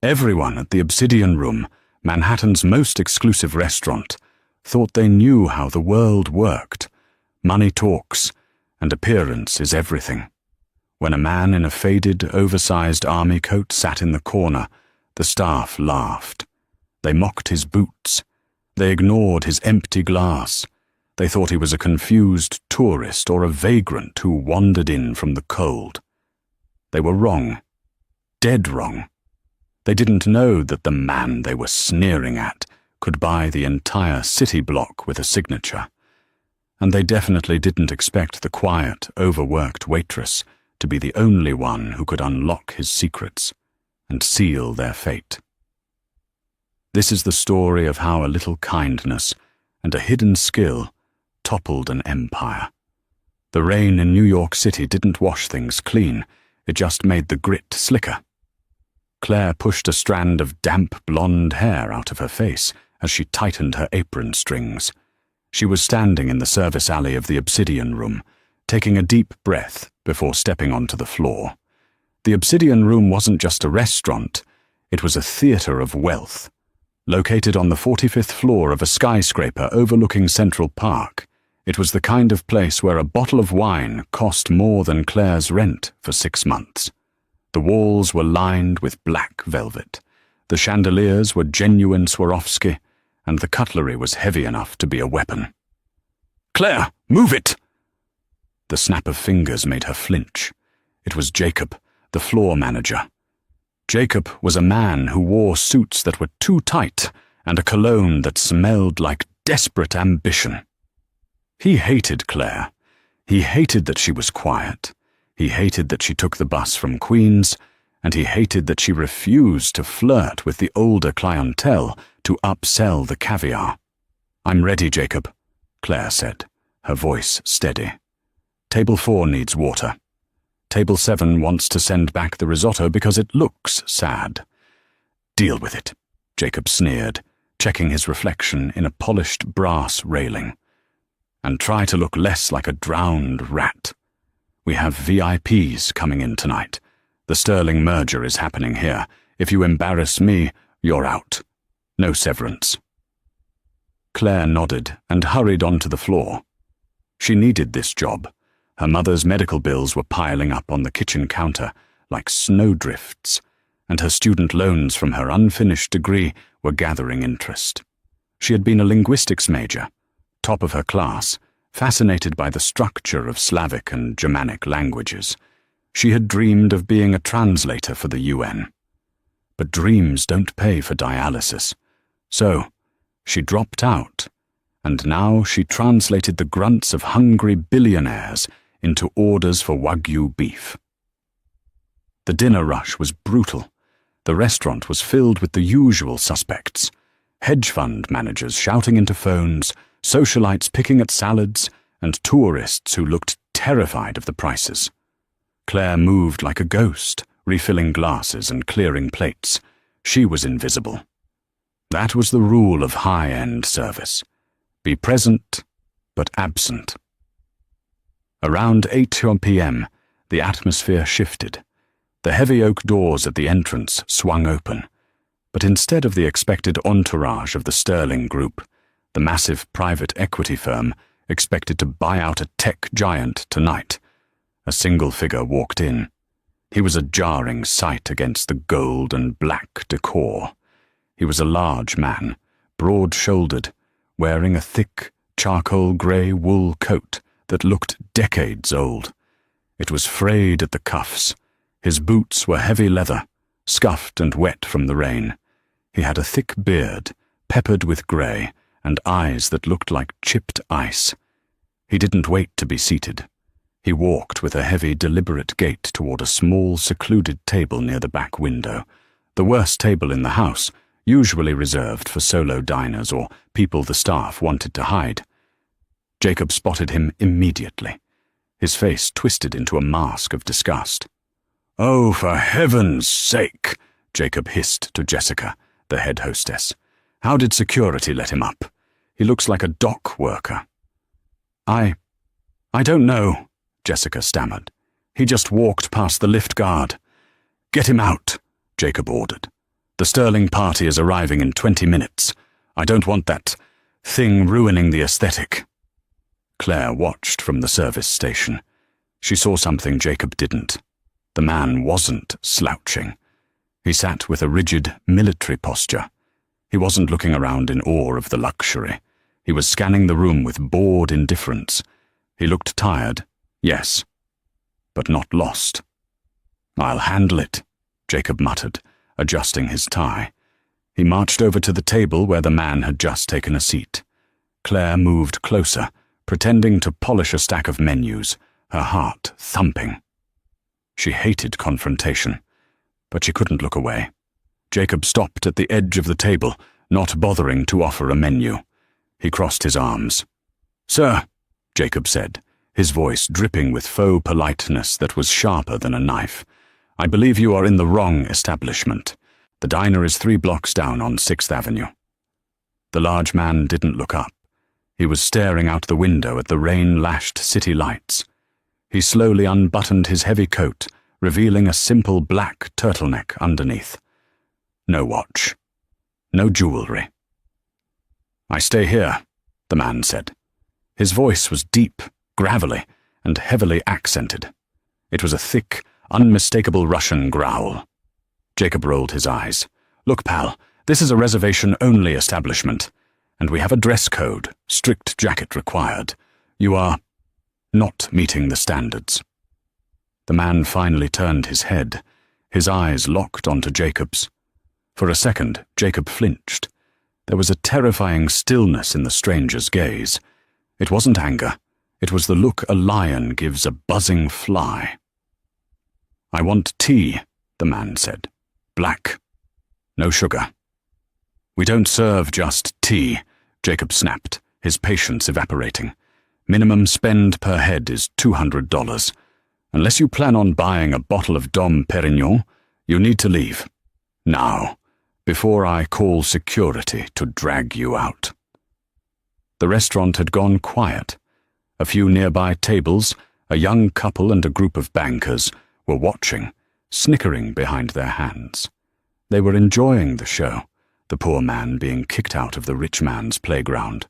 Everyone at the Obsidian Room, Manhattan's most exclusive restaurant, thought they knew how the world worked. Money talks, and appearance is everything. When a man in a faded, oversized army coat sat in the corner, the staff laughed. They mocked his boots. They ignored his empty glass. They thought he was a confused tourist or a vagrant who wandered in from the cold. They were wrong. Dead wrong. They didn't know that the man they were sneering at could buy the entire city block with a signature. And they definitely didn't expect the quiet, overworked waitress to be the only one who could unlock his secrets and seal their fate. This is the story of how a little kindness and a hidden skill toppled an empire. The rain in New York City didn't wash things clean, it just made the grit slicker. Claire pushed a strand of damp blonde hair out of her face as she tightened her apron strings. She was standing in the service alley of the Obsidian Room, taking a deep breath before stepping onto the floor. The Obsidian Room wasn't just a restaurant, it was a theater of wealth. Located on the 45th floor of a skyscraper overlooking Central Park, it was the kind of place where a bottle of wine cost more than Claire's rent for 6 months. The walls were lined with black velvet. The chandeliers were genuine Swarovski, and the cutlery was heavy enough to be a weapon. "Claire, move it!" The snap of fingers made her flinch. It was Jacob, the floor manager. Jacob was a man who wore suits that were too tight and a cologne that smelled like desperate ambition. He hated Claire. He hated that she was quiet. He hated that she took the bus from Queens, and he hated that she refused to flirt with the older clientele to upsell the caviar. "I'm ready, Jacob," Claire said, her voice steady. "Table 4 needs water. Table 7 wants to send back the risotto because it looks sad." "Deal with it," Jacob sneered, checking his reflection in a polished brass railing. "And try to look less like a drowned rat. We have VIPs coming in tonight. The Sterling merger is happening here. If you embarrass me, you're out. No severance." Claire nodded and hurried onto the floor. She needed this job. Her mother's medical bills were piling up on the kitchen counter like snowdrifts, and her student loans from her unfinished degree were gathering interest. She had been a linguistics major, top of her class, fascinated by the structure of Slavic and Germanic languages. She had dreamed of being a translator for the UN. But dreams don't pay for dialysis. So, she dropped out, and now she translated the grunts of hungry billionaires into orders for Wagyu beef. The dinner rush was brutal. The restaurant was filled with the usual suspects: hedge fund managers shouting into phones, socialites picking at salads, and tourists who looked terrified of the prices. Claire moved like a ghost, refilling glasses and clearing plates. She was invisible. That was the rule of high-end service. Be present, but absent. Around 8 p.m., the atmosphere shifted. The heavy oak doors at the entrance swung open, but instead of the expected entourage of the Sterling Group, the massive private equity firm expected to buy out a tech giant tonight, a single figure walked in. He was a jarring sight against the gold and black decor. He was a large man, broad-shouldered, wearing a thick, charcoal grey wool coat that looked decades old. It was frayed at the cuffs. His boots were heavy leather, scuffed and wet from the rain. He had a thick beard, peppered with grey, and eyes that looked like chipped ice. He didn't wait to be seated. He walked with a heavy, deliberate gait toward a small, secluded table near the back window, the worst table in the house, usually reserved for solo diners or people the staff wanted to hide. Jacob spotted him immediately. His face twisted into a mask of disgust. "Oh, for heaven's sake," Jacob hissed to Jessica, the head hostess. "How did security let him up? He looks like a dock worker." I don't know," Jessica stammered. "He just walked past the lift guard." "Get him out," Jacob ordered. The Sterling party is arriving in 20 minutes. I don't want that thing ruining the aesthetic." Claire watched from the service station. She saw something Jacob didn't. The man wasn't slouching. He sat with a rigid military posture. He wasn't looking around in awe of the luxury. He was scanning the room with bored indifference. He looked tired, yes, but not lost. "I'll handle it," Jacob muttered, adjusting his tie. He marched over to the table where the man had just taken a seat. Claire moved closer, pretending to polish a stack of menus, her heart thumping. She hated confrontation, but she couldn't look away. Jacob stopped at the edge of the table, not bothering to offer a menu. He crossed his arms. "Sir," Jacob said, his voice dripping with faux politeness that was sharper than a knife, "I believe you are in the wrong establishment. The diner is 3 blocks down on 6th Avenue. The large man didn't look up. He was staring out the window at the rain-lashed city lights. He slowly unbuttoned his heavy coat, revealing a simple black turtleneck underneath. No watch. No jewelry. "I stay here," the man said. His voice was deep, gravelly, and heavily accented. It was a thick, unmistakable Russian growl. Jacob rolled his eyes. "Look, pal, this is a reservation-only establishment, and we have a dress code, strict jacket required. You are not meeting the standards." The man finally turned his head, his eyes locked onto Jacob's. For a second, Jacob flinched. There was a terrifying stillness in the stranger's gaze. It wasn't anger. It was the look a lion gives a buzzing fly. "I want tea," the man said. "Black. No sugar." "We don't serve just tea," Jacob snapped, his patience evaporating. "Minimum spend per head is $200. Unless you plan on buying a bottle of Dom Perignon, you need to leave. Now, before I call security to drag you out." The restaurant had gone quiet. A few nearby tables, a young couple and a group of bankers, were watching, snickering behind their hands. They were enjoying the show, the poor man being kicked out of the rich man's playground.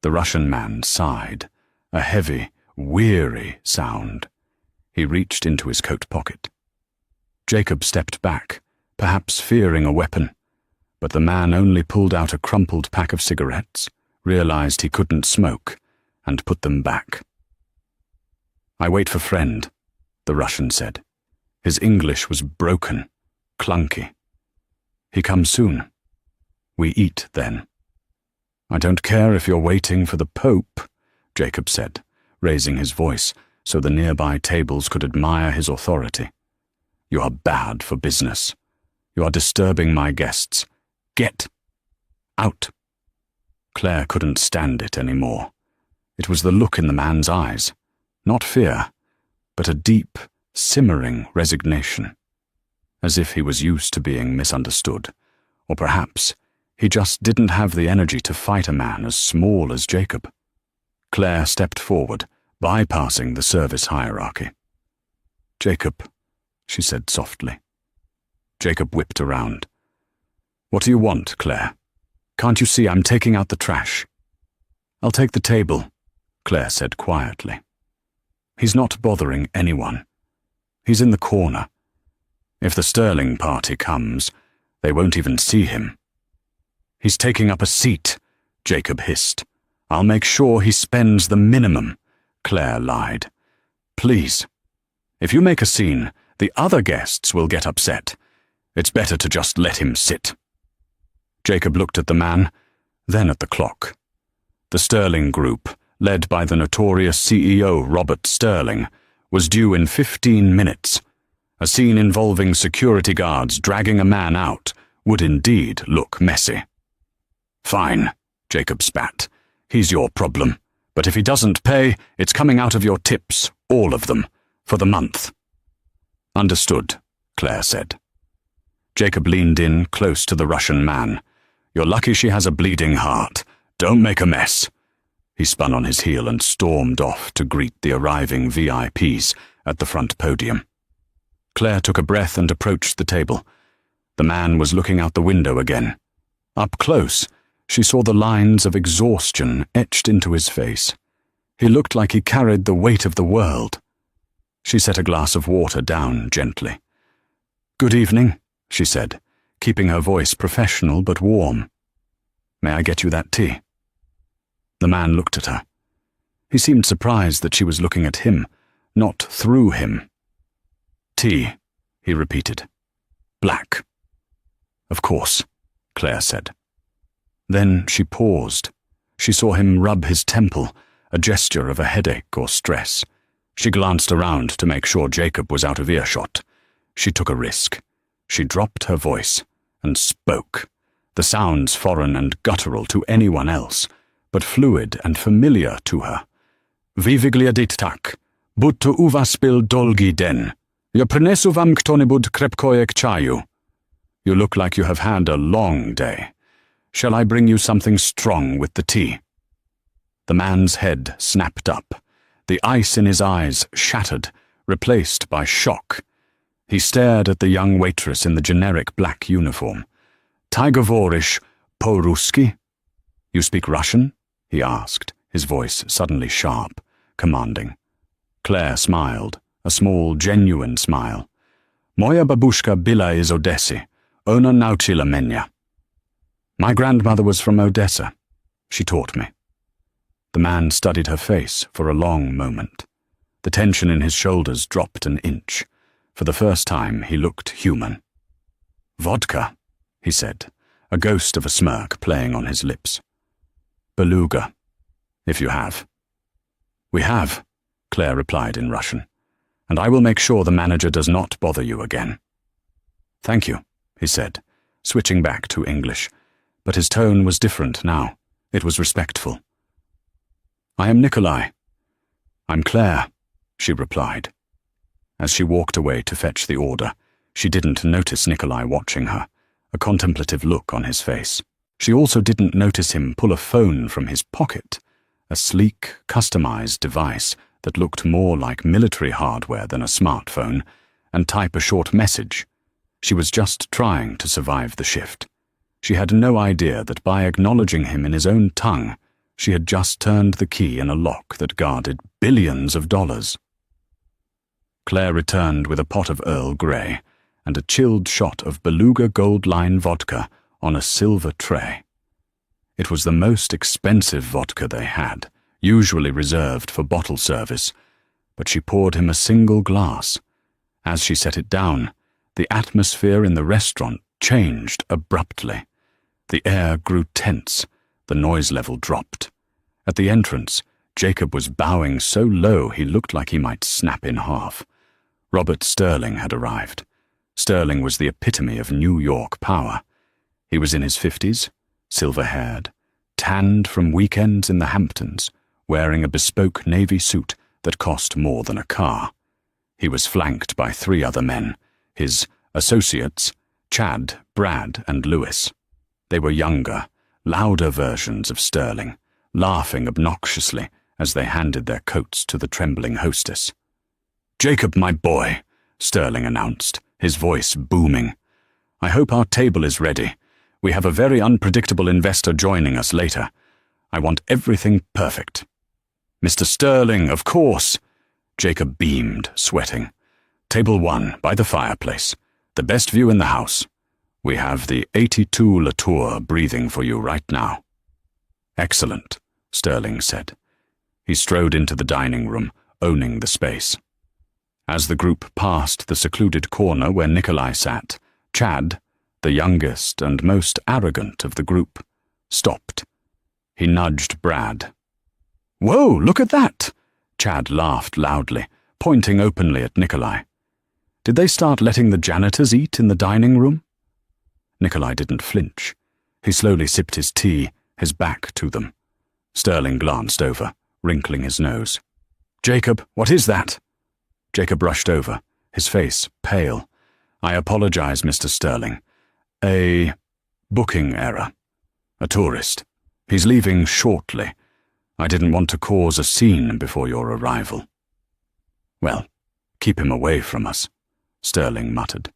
The Russian man sighed, a heavy, weary sound. He reached into his coat pocket. Jacob stepped back, perhaps fearing a weapon, but the man only pulled out a crumpled pack of cigarettes, realized he couldn't smoke, and put them back. "I wait for friend," the Russian said. His English was broken, clunky. "He comes soon. We eat then." "I don't care if you're waiting for the Pope," Jacob said, raising his voice so the nearby tables could admire his authority. "You are bad for business. You are disturbing my guests. Get out." Claire couldn't stand it anymore. It was the look in the man's eyes, not fear, but a deep, simmering resignation, as if he was used to being misunderstood, or perhaps he just didn't have the energy to fight a man as small as Jacob. Claire stepped forward, bypassing the service hierarchy. "Jacob," she said softly. Jacob whipped around. "What do you want, Claire? Can't you see I'm taking out the trash?" "I'll take the table," Claire said quietly. "He's not bothering anyone. He's in the corner. If the Sterling party comes, they won't even see him." "He's taking up a seat," Jacob hissed. "I'll make sure he spends the minimum," Claire lied. "Please. If you make a scene, the other guests will get upset. It's better to just let him sit." Jacob looked at the man, then at the clock. The Sterling Group, led by the notorious CEO Robert Sterling, was due in 15 minutes. A scene involving security guards dragging a man out would indeed look messy. "Fine," Jacob spat. "He's your problem. But if he doesn't pay, it's coming out of your tips, all of them, for the month." "Understood," Claire said. Jacob leaned in close to the Russian man. "You're lucky she has a bleeding heart. Don't make a mess." He spun on his heel and stormed off to greet the arriving VIPs at the front podium. Claire took a breath and approached the table. The man was looking out the window again. Up close, she saw the lines of exhaustion etched into his face. He looked like he carried the weight of the world. She set a glass of water down gently. "Good evening," she said, keeping her voice professional but warm. "May I get you that tea?" The man looked at her. He seemed surprised that she was looking at him, not through him. "Tea," he repeated. "Black." "Of course," Claire said. Then she paused. She saw him rub his temple, a gesture of a headache or stress. She glanced around to make sure Jacob was out of earshot. She took a risk. She dropped her voice and spoke, the sounds foreign and guttural to anyone else, but fluid and familiar to her. "Vyglądać tak, budto u was byl dolgi den. Ja przynesu wam kto-nibud krepkoje k czaju. You look like you have had a long day. Shall I bring you something strong with the tea?" The man's head snapped up. The ice in his eyes shattered, replaced by shock. He stared at the young waitress in the generic black uniform. "Ty govorish po-ruski?" "You speak Russian?" he asked, his voice suddenly sharp, commanding. Claire smiled, a small, genuine smile. "Moja babushka była iz Odessy. Ona nauczyła mnie." "My grandmother was from Odessa. She taught me." The man studied her face for a long moment. The tension in his shoulders dropped an inch. For the first time, he looked human. "Vodka," he said, a ghost of a smirk playing on his lips. "Beluga, if you have." "We have," Claire replied in Russian, "and I will make sure the manager does not bother you again." "Thank you," he said, switching back to English, but his tone was different now. It was respectful. "I am Nikolai." "I'm Claire," she replied. As she walked away to fetch the order, she didn't notice Nikolai watching her, a contemplative look on his face. She also didn't notice him pull a phone from his pocket, a sleek, customized device that looked more like military hardware than a smartphone, and type a short message. She was just trying to survive the shift. She had no idea that by acknowledging him in his own tongue, she had just turned the key in a lock that guarded billions of dollars. Claire returned with a pot of Earl Grey and a chilled shot of Beluga Gold Line vodka on a silver tray. It was the most expensive vodka they had, usually reserved for bottle service, but she poured him a single glass. As she set it down, the atmosphere in the restaurant changed abruptly. The air grew tense, the noise level dropped. At the entrance, Jacob was bowing so low he looked like he might snap in half. Robert Sterling had arrived. Sterling was the epitome of New York power. He was in his 50s, silver-haired, tanned from weekends in the Hamptons, wearing a bespoke navy suit that cost more than a car. He was flanked by 3 other men, his associates, Chad, Brad, and Lewis. They were younger, louder versions of Sterling, laughing obnoxiously as they handed their coats to the trembling hostess. "Jacob, my boy," Sterling announced, his voice booming. "I hope our table is ready. We have a very unpredictable investor joining us later. I want everything perfect." "Mr. Sterling, of course." Jacob beamed, sweating. "Table 1, by the fireplace. The best view in the house. We have the 82 Latour breathing for you right now." "Excellent," Sterling said. He strode into the dining room, owning the space. As the group passed the secluded corner where Nikolai sat, Chad, the youngest and most arrogant of the group, stopped. He nudged Brad. "Whoa, look at that!" Chad laughed loudly, pointing openly at Nikolai. "Did they start letting the janitors eat in the dining room?" Nikolai didn't flinch. He slowly sipped his tea, his back to them. Sterling glanced over, wrinkling his nose. "Jacob, what is that?" Jacob rushed over, his face pale. "I apologize, Mr. Sterling. A booking error. A tourist. He's leaving shortly. I didn't want to cause a scene before your arrival." "Well, keep him away from us," Sterling muttered.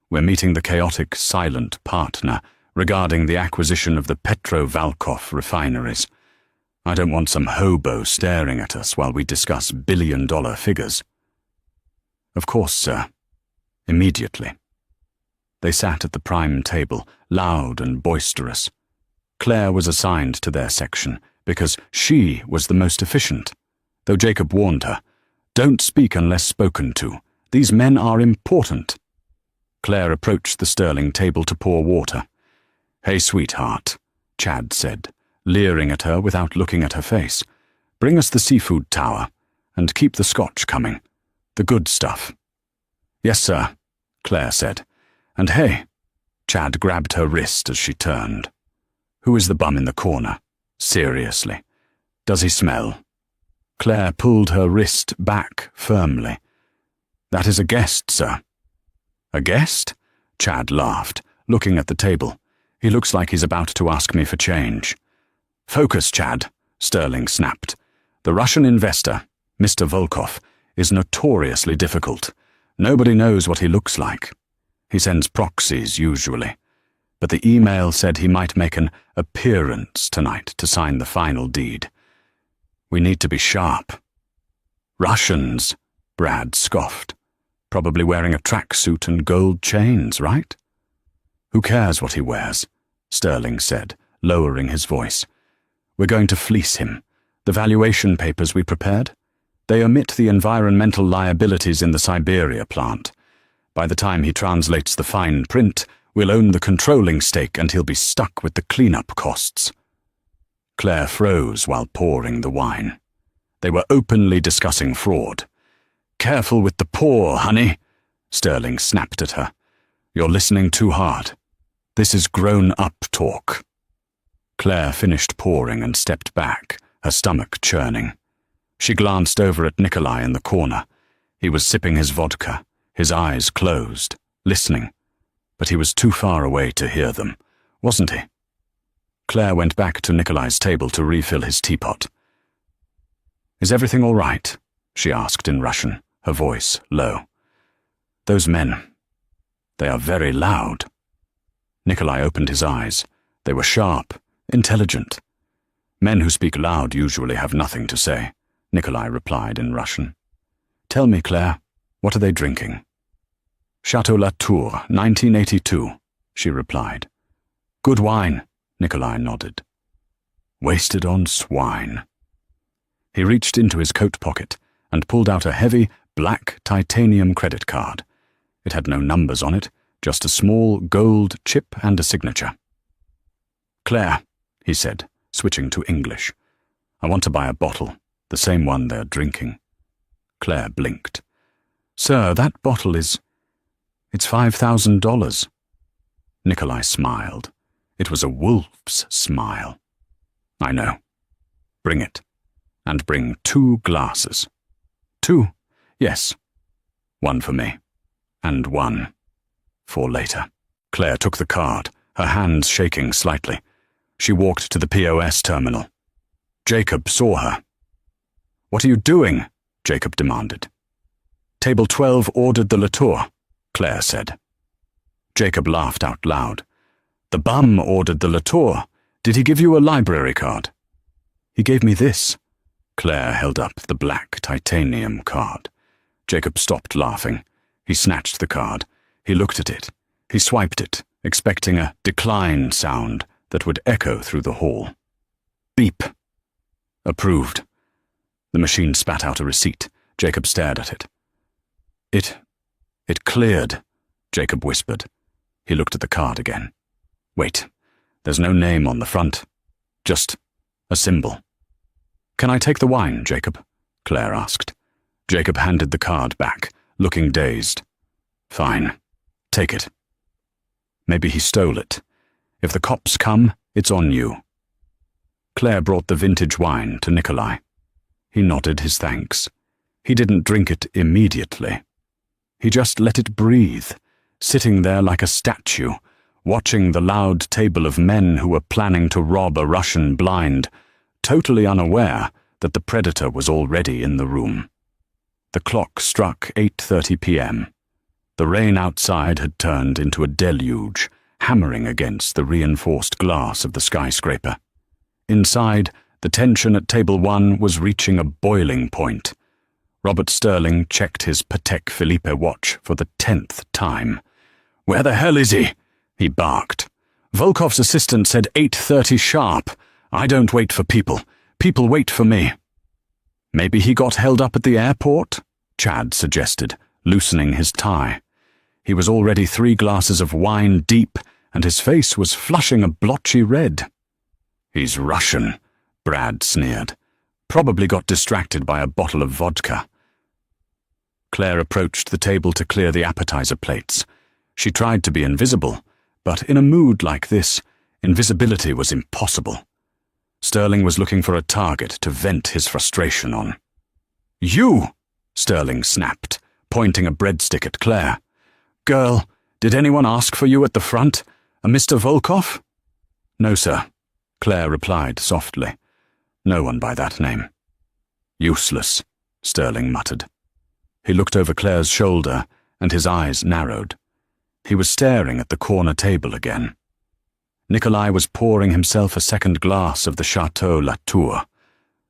We're meeting the chaotic, silent partner regarding the acquisition of the Petro-Valkov refineries. I don't want some hobo staring at us while we discuss billion-dollar figures." "Of course, sir. Immediately." They sat at the prime table, loud and boisterous. Claire was assigned to their section because she was the most efficient, though Jacob warned her, "Don't speak unless spoken to. These men are important." Claire approached the Sterling table to pour water. "Hey, sweetheart," Chad said, leering at her without looking at her face. "Bring us the seafood tower, and keep the scotch coming. The good stuff." "Yes, sir," Claire said. "And hey," Chad grabbed her wrist as she turned. "Who is the bum in the corner? Seriously. Does he smell?" Claire pulled her wrist back firmly. "That is a guest, sir." "A guest?" Chad laughed, looking at the table. "He looks like he's about to ask me for change." "Focus, Chad," Sterling snapped. "The Russian investor, Mr. Volkov, is notoriously difficult. Nobody knows what he looks like. He sends proxies, usually. But the email said he might make an appearance tonight to sign the final deed. We need to be sharp." "Russians," Brad scoffed. "Probably wearing a tracksuit and gold chains, right?" "Who cares what he wears?" Sterling said, lowering his voice. "We're going to fleece him. The valuation papers we prepared? They omit the environmental liabilities in the Siberia plant. By the time he translates the fine print, we'll own the controlling stake and he'll be stuck with the cleanup costs." Claire froze while pouring the wine. They were openly discussing fraud. "Careful with the pour, honey," Sterling snapped at her. "You're listening too hard. This is grown-up talk." Claire finished pouring and stepped back, her stomach churning. She glanced over at Nikolai in the corner. He was sipping his vodka, his eyes closed, listening. But he was too far away to hear them, wasn't he? Claire went back to Nikolai's table to refill his teapot. "Is everything all right?" she asked in Russian, her voice low. "Those men, they are very loud." Nikolai opened his eyes. They were sharp, intelligent. "Men who speak loud usually have nothing to say," Nikolai replied in Russian. "Tell me, Claire, what are they drinking?" "Chateau Latour, 1982, she replied. "Good wine," Nikolai nodded. "Wasted on swine." He reached into his coat pocket and pulled out a heavy, black titanium credit card. It had no numbers on it, just a small gold chip and a signature. "Claire," he said, switching to English. "I want to buy a bottle, the same one they're drinking." Claire blinked. "Sir, that bottle it's $5,000. Nikolai smiled. It was a wolf's smile. "I know. Bring it. And bring 2 glasses. 2? Yes. 1 for me. And 1 for later." Claire took the card, her hands shaking slightly. She walked to the POS terminal. Jacob saw her. "What are you doing?" Jacob demanded. "Table 12 ordered the Latour," Claire said. Jacob laughed out loud. "The bum ordered the Latour. Did he give you a library card?" "He gave me this." Claire held up the black titanium card. Jacob stopped laughing. He snatched the card. He looked at it. He swiped it, expecting a decline sound that would echo through the hall. Beep. Approved. The machine spat out a receipt. Jacob stared at it. It cleared, Jacob whispered. He looked at the card again. "Wait, there's no name on the front. Just a symbol." "Can I take the wine, Jacob?" Claire asked. Jacob handed the card back, looking dazed. "Fine. Take it." "Maybe he stole it. If the cops come, it's on you." Claire brought the vintage wine to Nikolai. He nodded his thanks. He didn't drink it immediately. He just let it breathe, sitting there like a statue, watching the loud table of men who were planning to rob a Russian blind, totally unaware that the predator was already in the room. The clock struck 8:30 p.m. The rain outside had turned into a deluge, hammering against the reinforced glass of the skyscraper. Inside, the tension at table 1 was reaching a boiling point. Robert Sterling checked his Patek Philippe watch for the 10th time. "Where the hell is he?" he barked. "Volkov's assistant said 8:30 sharp. I don't wait for people. People wait for me." "Maybe he got held up at the airport?" Chad suggested, loosening his tie. He was already 3 glasses of wine deep, and his face was flushing a blotchy red. "He's Russian," Brad sneered. "Probably got distracted by a bottle of vodka." Claire approached the table to clear the appetizer plates. She tried to be invisible, but in a mood like this, invisibility was impossible. Sterling was looking for a target to vent his frustration on. "You!" Sterling snapped, pointing a breadstick at Claire. "Girl, did anyone ask for you at the front? A Mr. Volkov?" "No, sir," Claire replied softly. "No one by that name." "Useless," Sterling muttered. He looked over Claire's shoulder, and his eyes narrowed. He was staring at the corner table again. Nikolai was pouring himself a second glass of the Chateau Latour.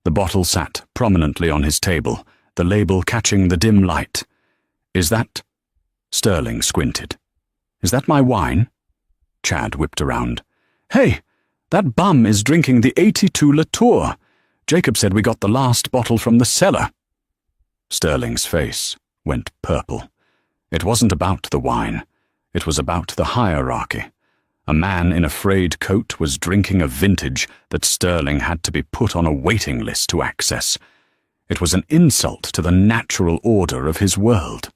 The bottle sat prominently on his table, the label catching the dim light. "Is that—" Sterling squinted. "Is that my wine?" Chad whipped around. "Hey, that bum is drinking the 82 Latour. Jacob said we got the last bottle from the cellar." Sterling's face went purple. It wasn't about the wine. It was about the hierarchy. A man in a frayed coat was drinking a vintage that Sterling had to be put on a waiting list to access. It was an insult to the natural order of his world.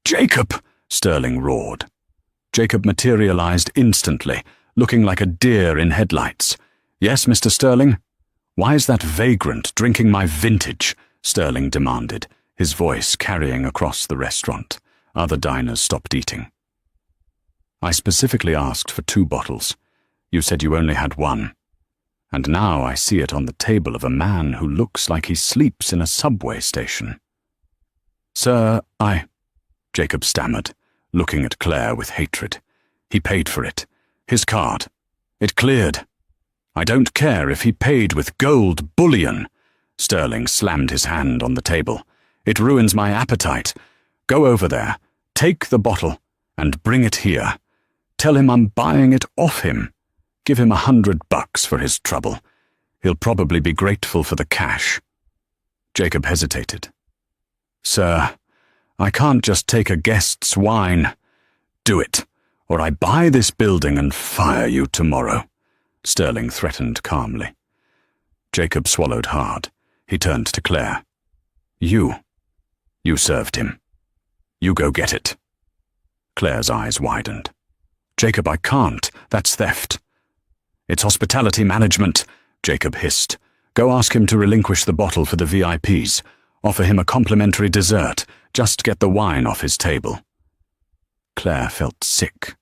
"Jacob!" Sterling roared. Jacob materialized instantly, looking like a deer in headlights. "Yes, Mr. Sterling?" "Why is that vagrant drinking my vintage?" Sterling demanded, his voice carrying across the restaurant. Other diners stopped eating. "I specifically asked for 2 bottles. You said you only had 1. And now I see it on the table of a man who looks like he sleeps in a subway station." "Sir, Jacob stammered, looking at Claire with hatred. "He paid for it. His card. It cleared. I don't care if he paid with gold bullion." Sterling slammed his hand on the table. "It ruins my appetite. Go over there, take the bottle, and bring it here. Tell him I'm buying it off him. Give him $100 for his trouble. He'll probably be grateful for the cash." Jacob hesitated. "Sir, I can't just take a guest's wine." "Do it, or I buy this building and fire you tomorrow," Sterling threatened calmly. Jacob swallowed hard. He turned to Claire. You served him. You go get it." Claire's eyes widened. "Jacob, I can't. That's theft." "It's hospitality management," Jacob hissed. "Go ask him to relinquish the bottle for the VIPs. Offer him a complimentary dessert. Just get the wine off his table." Claire felt sick.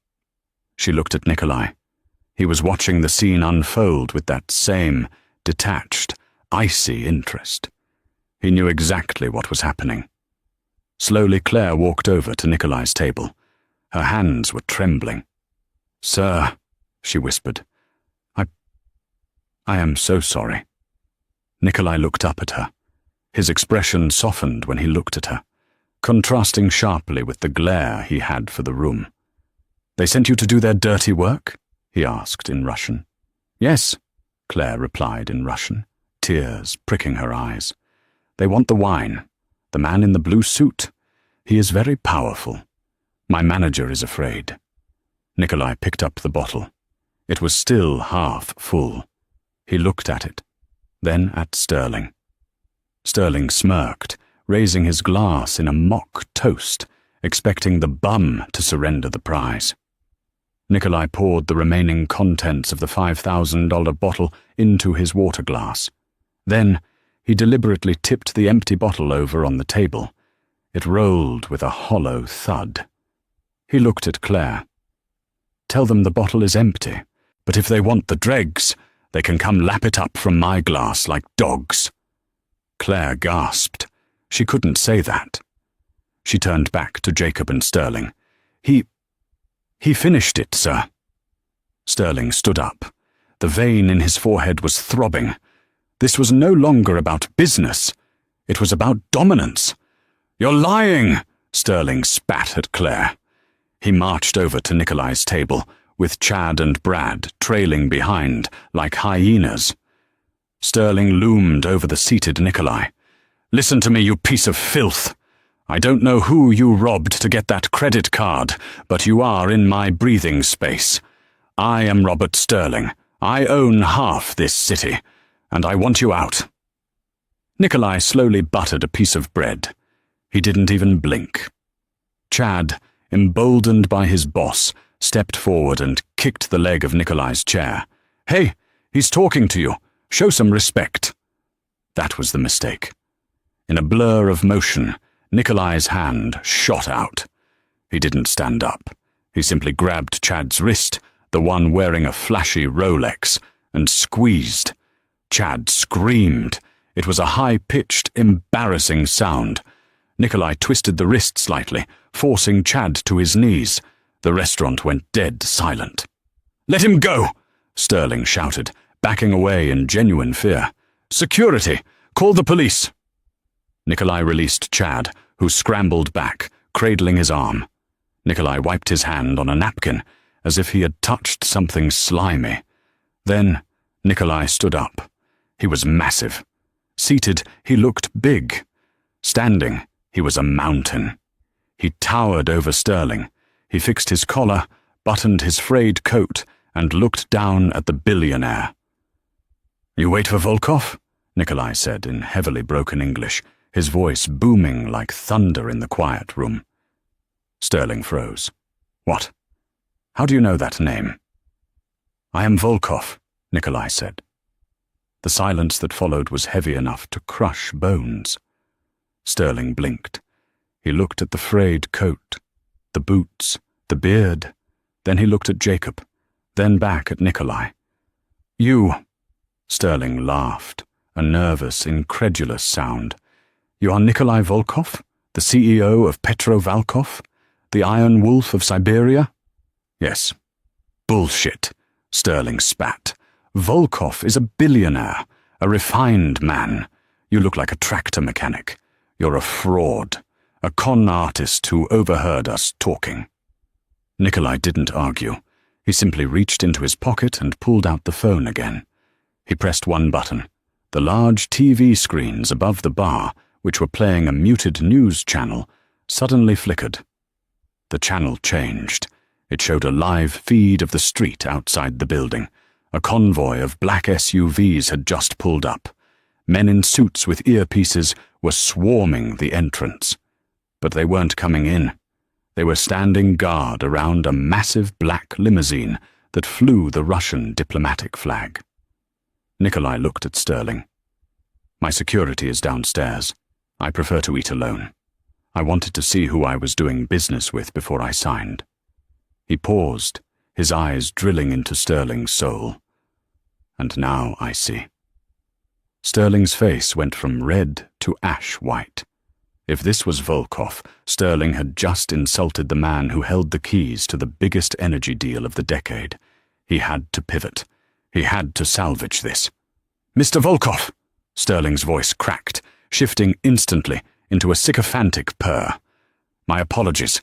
She looked at Nikolai. He was watching the scene unfold with that same detached, icy interest. He knew exactly what was happening. Slowly Claire walked over to Nikolai's table. Her hands were trembling. "Sir," she whispered, I am so sorry." Nikolai looked up at her. His expression softened when he looked at her, contrasting sharply with the glare he had for the room. "They sent you to do their dirty work?" he asked in Russian. "Yes," Claire replied in Russian, tears pricking her eyes. "They want the wine. The man in the blue suit. He is very powerful. My manager is afraid." Nikolai picked up the bottle. It was still half full. He looked at it, then at Sterling. Sterling smirked, raising his glass in a mock toast, expecting the bum to surrender the prize. Nikolai poured the remaining contents of the $5,000 bottle into his water glass. Then he deliberately tipped the empty bottle over on the table. It rolled with a hollow thud. He looked at Claire. "Tell them the bottle is empty, but if they want the dregs, they can come lap it up from my glass like dogs." Claire gasped. She couldn't say that. She turned back to Jacob and Sterling. He finished it, sir." Sterling stood up. The vein in his forehead was throbbing. This was no longer about business. It was about dominance. "You're lying!" Sterling spat at Claire. He marched over to Nikolai's table, with Chad and Brad trailing behind like hyenas. Sterling loomed over the seated Nikolai. "Listen to me, you piece of filth. I don't know who you robbed to get that credit card, but you are in my breathing space. I am Robert Sterling. I own half this city, and I want you out." Nikolai slowly buttered a piece of bread. He didn't even blink. Chad, emboldened by his boss, stepped forward and kicked the leg of Nikolai's chair. "Hey, he's talking to you. Show some respect." That was the mistake. In a blur of motion, Nikolai's hand shot out. He didn't stand up. He simply grabbed Chad's wrist, the one wearing a flashy Rolex, and squeezed. Chad screamed. It was a high-pitched, embarrassing sound. Nikolai twisted the wrist slightly, forcing Chad to his knees. The restaurant went dead silent. "Let him go!" Sterling shouted, backing away in genuine fear. "Security! Call the police!" Nikolai released Chad, who scrambled back, cradling his arm. Nikolai wiped his hand on a napkin, as if he had touched something slimy. Then Nikolai stood up. He was massive. Seated, he looked big. Standing, he was a mountain. He towered over Sterling. He fixed his collar, buttoned his frayed coat, and looked down at the billionaire. "You wait for Volkov?" Nikolai said in heavily broken English, his voice booming like thunder in the quiet room. Sterling froze. "What? How do you know that name?" "I am Volkov," Nikolai said. The silence that followed was heavy enough to crush bones. Sterling blinked. He looked at the frayed coat, the boots, the beard. Then he looked at Jacob, then back at Nikolai. "You," Sterling laughed, a nervous, incredulous sound. "You are Nikolai Volkov, the CEO of Petrovalkov, the Iron Wolf of Siberia?" "Yes." "Bullshit," Sterling spat. "Volkov is a billionaire, a refined man. You look like a tractor mechanic. You're a fraud, a con artist who overheard us talking." Nikolai didn't argue. He simply reached into his pocket and pulled out the phone again. He pressed one button. The large TV screens above the bar, which were playing a muted news channel, suddenly flickered. The channel changed. It showed a live feed of the street outside the building. A convoy of black SUVs had just pulled up. Men in suits with earpieces were swarming the entrance. But they weren't coming in. They were standing guard around a massive black limousine that flew the Russian diplomatic flag. Nikolai looked at Sterling. "My security is downstairs. I prefer to eat alone. I wanted to see who I was doing business with before I signed." He paused, his eyes drilling into Sterling's soul. "And now I see." Sterling's face went from red to ash-white. If this was Volkov, Sterling had just insulted the man who held the keys to the biggest energy deal of the decade. He had to pivot. He had to salvage this. "Mr. Volkov!" Sterling's voice cracked, shifting instantly into a sycophantic purr. "My apologies.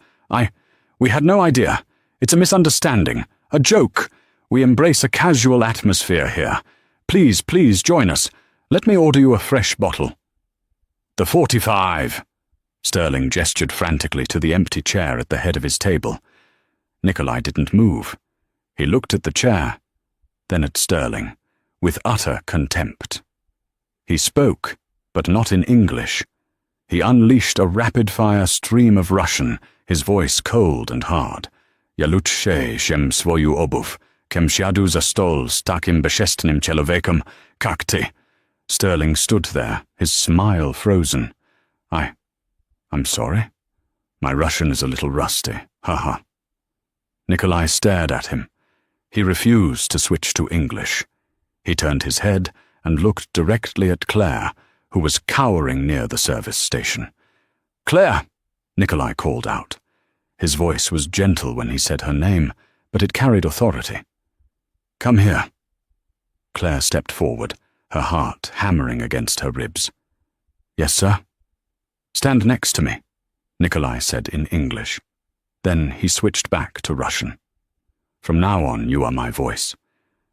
We had no idea. It's a misunderstanding. A joke. We embrace a casual atmosphere here. Please, please join us. Let me order you a fresh bottle." "The 45. Sterling gestured frantically to the empty chair at the head of his table. Nikolai didn't move. He looked at the chair, then at Sterling, with utter contempt. He spoke, but not in English. He unleashed a rapid-fire stream of Russian, his voice cold and hard. "Я лучше, чем свою обувь, кем сяду за стол с таким бесчестным человеком, как ты." Sterling stood there, his smile frozen. I'm sorry? My Russian is a little rusty, haha. Nikolai stared at him. He refused to switch to English. He turned his head and looked directly at Claire, who was cowering near the service station. "Claire!" Nikolai called out. His voice was gentle when he said her name, but it carried authority. "Come here." Claire stepped forward, her heart hammering against her ribs. "Yes, sir?" "Stand next to me," Nikolai said in English. Then he switched back to Russian. "From now on, you are my voice.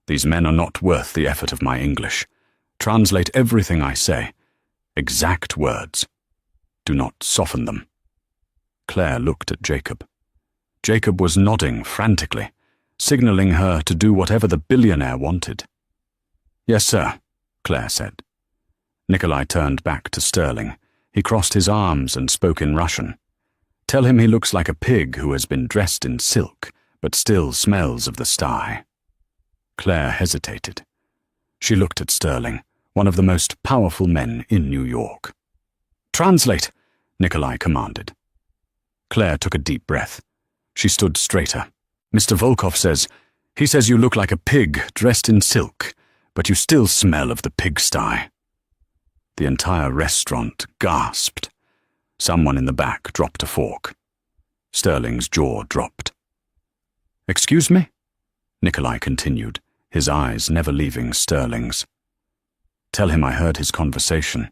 These men are not worth the effort of my English. Translate everything I say. Exact words. Do not soften them." Claire looked at Jacob. Jacob was nodding frantically, signaling her to do whatever the billionaire wanted. "Yes, sir," Claire said. Nikolai turned back to Sterling. He crossed his arms and spoke in Russian. "Tell him he looks like a pig who has been dressed in silk, but still smells of the sty." Claire hesitated. She looked at Sterling, one of the most powerful men in New York. "Translate," Nikolai commanded. Claire took a deep breath. She stood straighter. "Mr. Volkov says you look like a pig dressed in silk, but you still smell of the pigsty." The entire restaurant gasped. Someone in the back dropped a fork. Sterling's jaw dropped. "Excuse me?" Nikolai continued, his eyes never leaving Sterling's. "Tell him I heard his conversation.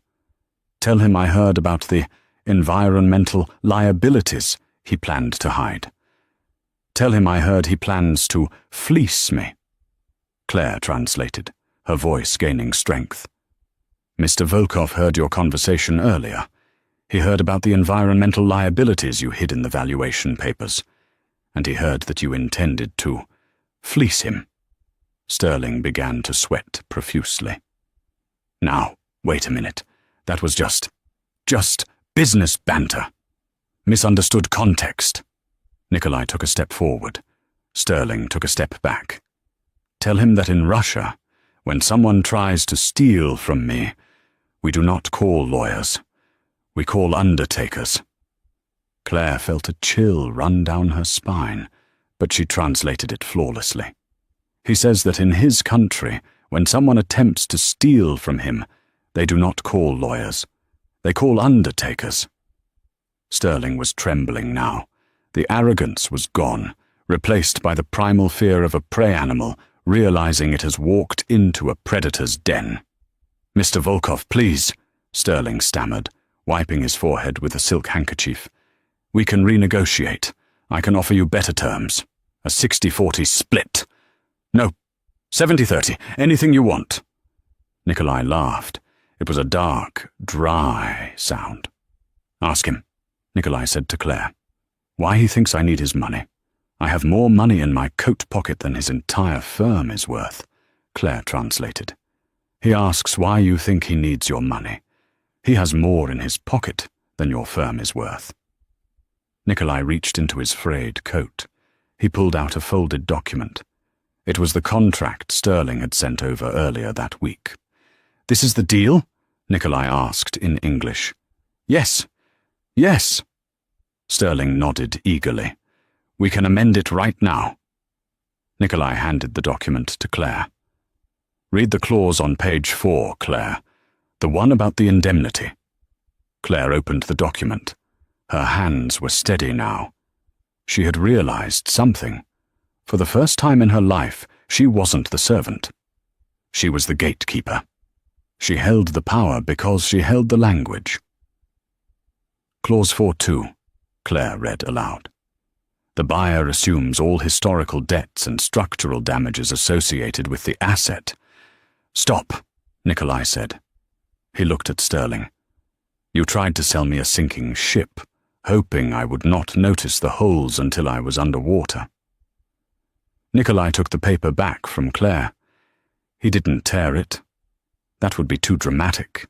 Tell him I heard about the environmental liabilities he planned to hide. Tell him I heard he plans to fleece me." Claire translated, her voice gaining strength. "Mr. Volkov heard your conversation earlier. He heard about the environmental liabilities you hid in the valuation papers, and he heard that you intended to fleece him." Sterling began to sweat profusely. "Now, wait a minute. That was just business banter. Misunderstood context." Nikolai took a step forward. Sterling took a step back. "Tell him that in Russia, when someone tries to steal from me, we do not call lawyers. We call undertakers." Claire felt a chill run down her spine, but she translated it flawlessly. "He says that in his country, when someone attempts to steal from him, they do not call lawyers. They call undertakers." Sterling was trembling now. The arrogance was gone, replaced by the primal fear of a prey animal realizing it has walked into a predator's den. "Mr. Volkov, please," Sterling stammered, wiping his forehead with a silk handkerchief. "We can renegotiate. I can offer you better terms. A 60-40 split. No, 70-30, anything you want." Nikolai laughed. It was a dark, dry sound. "Ask him," Nikolai said to Claire, "why he thinks I need his money. I have more money in my coat pocket than his entire firm is worth," Claire translated. "He asks why you think he needs your money. He has more in his pocket than your firm is worth." Nikolai reached into his frayed coat. He pulled out a folded document. It was the contract Sterling had sent over earlier that week. "This is the deal?" Nikolai asked in English. "Yes. Yes." Sterling nodded eagerly. "We can amend it right now." Nikolai handed the document to Claire. "Read the clause on page 4, Claire. The one about the indemnity." Claire opened the document. Her hands were steady now. She had realized something. For the first time in her life, she wasn't the servant. She was the gatekeeper. She held the power because she held the language. Clause 4.2, Claire read aloud. "The buyer assumes all historical debts and structural damages associated with the asset." "Stop," Nikolai said. He looked at Sterling. "You tried to sell me a sinking ship, hoping I would not notice the holes until I was underwater." Nikolai took the paper back from Claire. He didn't tear it. That would be too dramatic.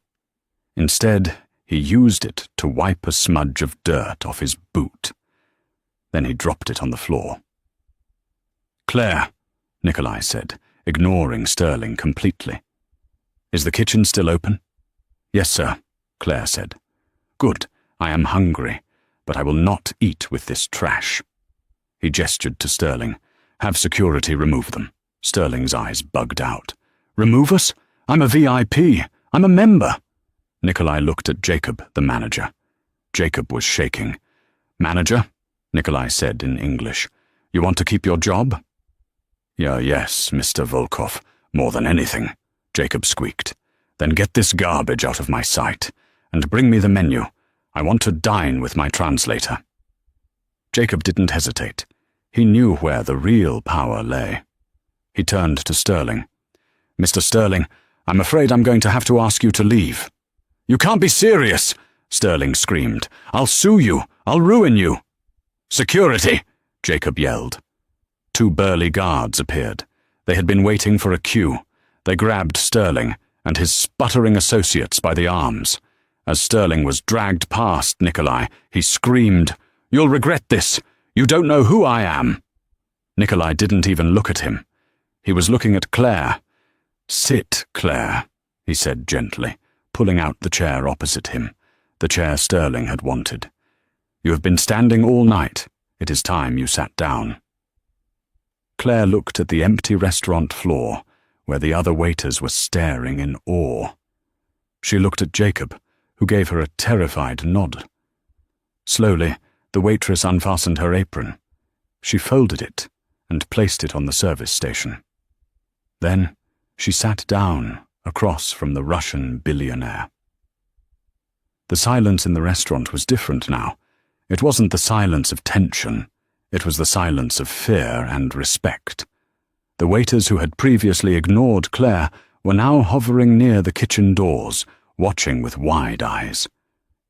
Instead, he used it to wipe a smudge of dirt off his boot. Then he dropped it on the floor. "Claire," Nikolai said, ignoring Sterling completely. "Is the kitchen still open?" "Yes, sir," Claire said. "Good. I am hungry, but I will not eat with this trash." He gestured to Sterling. "Have security remove them." Sterling's eyes bugged out. "Remove us? I'm a VIP. I'm a member." Nikolai looked at Jacob, the manager. Jacob was shaking. "Manager, Nikolai said in English. "You want to keep your job?" Yes, Mr. Volkov, more than anything," Jacob squeaked. "Then get this garbage out of my sight, and bring me the menu. I want to dine with my translator." Jacob didn't hesitate. He knew where the real power lay. He turned to Sterling. "Mr. Sterling, I'm afraid I'm going to have to ask you to leave." "You can't be serious!" Sterling screamed. "I'll sue you! I'll ruin you!" "Security!" Jacob yelled. 2 burly guards appeared. They had been waiting for a cue. They grabbed Sterling and his sputtering associates by the arms. As Sterling was dragged past Nikolai, he screamed, "You'll regret this! You don't know who I am!" Nikolai didn't even look at him. He was looking at Claire. "Sit, Claire," he said gently, pulling out the chair opposite him, the chair Sterling had wanted. "You have been standing all night. It is time you sat down." Claire looked at the empty restaurant floor, where the other waiters were staring in awe. She looked at Jacob, who gave her a terrified nod. Slowly, the waitress unfastened her apron. She folded it and placed it on the service station. Then she sat down across from the Russian billionaire. The silence in the restaurant was different now. It wasn't the silence of tension. It was the silence of fear and respect. The waiters who had previously ignored Claire were now hovering near the kitchen doors, watching with wide eyes.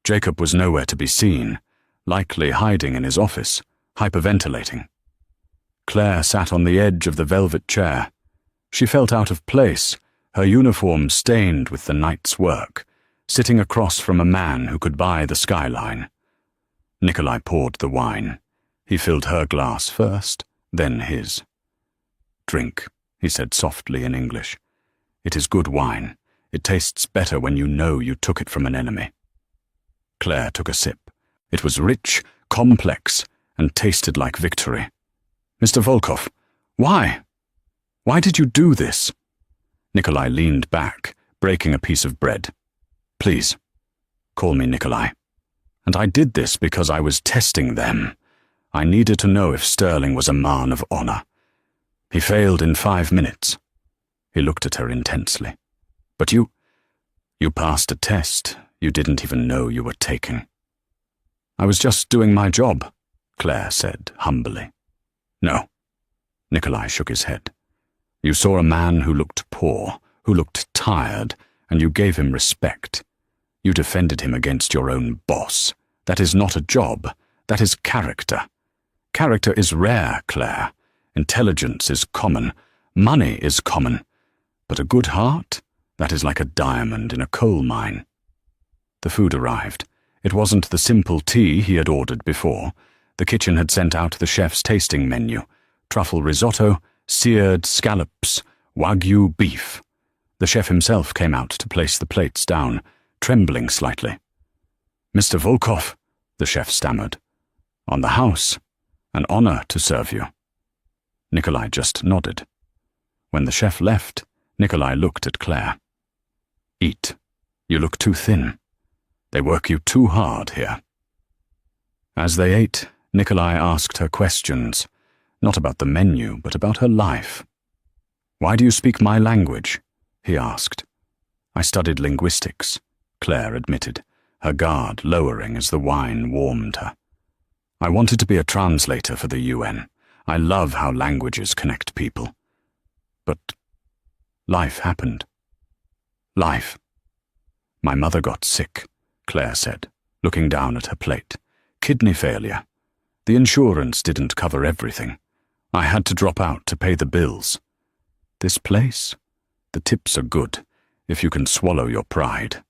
Jacob was nowhere to be seen, likely hiding in his office, hyperventilating. Claire sat on the edge of the velvet chair. She felt out of place, her uniform stained with the night's work, sitting across from a man who could buy the skyline. Nikolai poured the wine. He filled her glass first, then his. "Drink," he said softly in English. "It is good wine. It tastes better when you know you took it from an enemy." Claire took a sip. It was rich, complex, and tasted like victory. "Mr. Volkov, why? Why did you do this?" Nikolai leaned back, breaking a piece of bread. "Please, call me Nikolai. And I did this because I was testing them. I needed to know if Sterling was a man of honor. He failed in 5 minutes." He looked at her intensely. "But you passed a test you didn't even know you were taking." "I was just doing my job," Claire said humbly. "No." Nikolai shook his head. "You saw a man who looked poor, who looked tired, and you gave him respect. You defended him against your own boss. That is not a job. That is character. Character is rare, Claire. Intelligence is common. Money is common. But a good heart? That is like a diamond in a coal mine." The food arrived. It wasn't the simple tea he had ordered before. The kitchen had sent out the chef's tasting menu: truffle risotto, seared scallops, Wagyu beef. The chef himself came out to place the plates down, trembling slightly. "Mr. Volkov," the chef stammered. "On the house. An honor to serve you." Nikolai just nodded. When the chef left, Nikolai looked at Claire. "Eat. You look too thin. They work you too hard here." As they ate, Nikolai asked her questions, not about the menu, but about her life. "Why do you speak my language?" he asked. "I studied linguistics," Claire admitted, her guard lowering as the wine warmed her. "I wanted to be a translator for the UN. I love how languages connect people. But life happened. Life. My mother got sick," Claire said, looking down at her plate. "Kidney failure. The insurance didn't cover everything. I had to drop out to pay the bills. This place? The tips are good, if you can swallow your pride."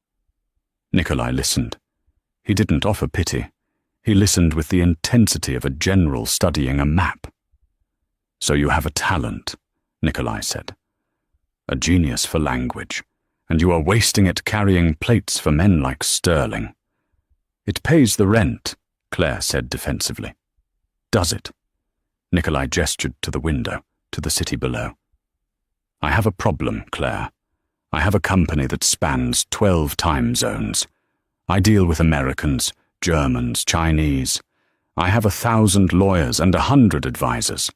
Nikolai listened. He didn't offer pity. He listened with the intensity of a general studying a map. "So you have a talent," Nikolai said. "A genius for language, and you are wasting it carrying plates for men like Sterling." "It pays the rent," Claire said defensively. "Does it?" Nikolai gestured to the window, to the city below. "I have a problem, Claire. I have a company that spans 12 time zones. I deal with Americans, Germans, Chinese. I have 1,000 lawyers and 100 advisers,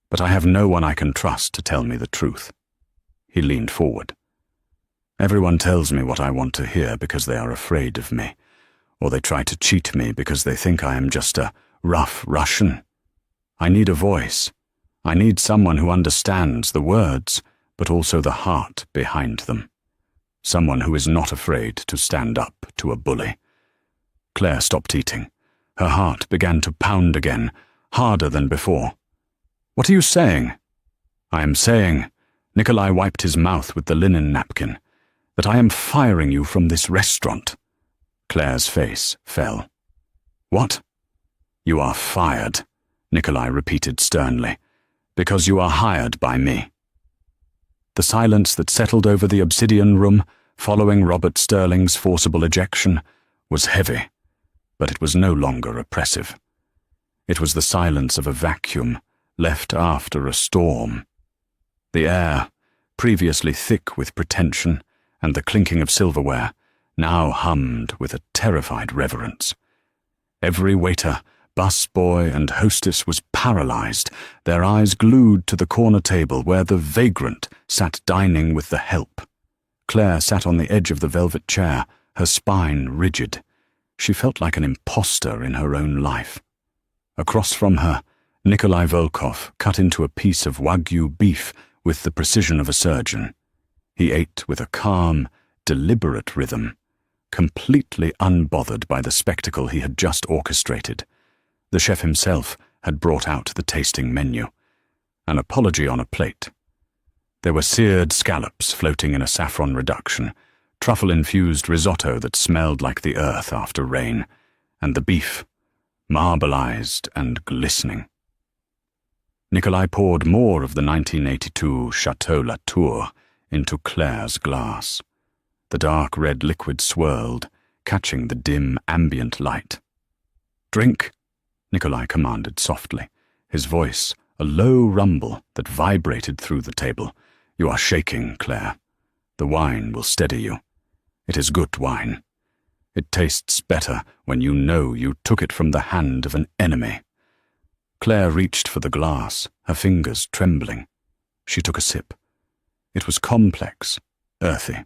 but I have no one I can trust to tell me the truth." He leaned forward. "Everyone tells me what I want to hear because they are afraid of me, or they try to cheat me because they think I am just a rough Russian. I need a voice. I need someone who understands the words, but also the heart behind them. Someone who is not afraid to stand up to a bully." Claire stopped eating. Her heart began to pound again, harder than before. "What are you saying?" "I am saying," Nikolai wiped his mouth with the linen napkin, "that I am firing you from this restaurant." Claire's face fell. "What?" "You are fired," Nikolai repeated sternly, "because you are hired by me." The silence that settled over the obsidian room following Robert Sterling's forcible ejection was heavy, but it was no longer oppressive. It was the silence of a vacuum left after a storm. The air, previously thick with pretension and the clinking of silverware, now hummed with a terrified reverence. Every waiter, busboy, and hostess was paralyzed, their eyes glued to the corner table where the vagrant sat dining with the help. Claire sat on the edge of the velvet chair, her spine rigid. She felt like an imposter in her own life. Across from her, Nikolai Volkov cut into a piece of Wagyu beef with the precision of a surgeon. He ate with a calm, deliberate rhythm, completely unbothered by the spectacle he had just orchestrated. The chef himself had brought out the tasting menu, an apology on a plate. There were seared scallops floating in a saffron reduction, truffle-infused risotto that smelled like the earth after rain, and the beef, marbleized and glistening. Nikolai poured more of the 1982 Chateau Latour into Claire's glass. The dark red liquid swirled, catching the dim ambient light. "Drink," Nikolai commanded softly, his voice a low rumble that vibrated through the table. "You are shaking, Claire. The wine will steady you. It is good wine. It tastes better when you know you took it from the hand of an enemy." Claire reached for the glass, her fingers trembling. She took a sip. It was complex, earthy,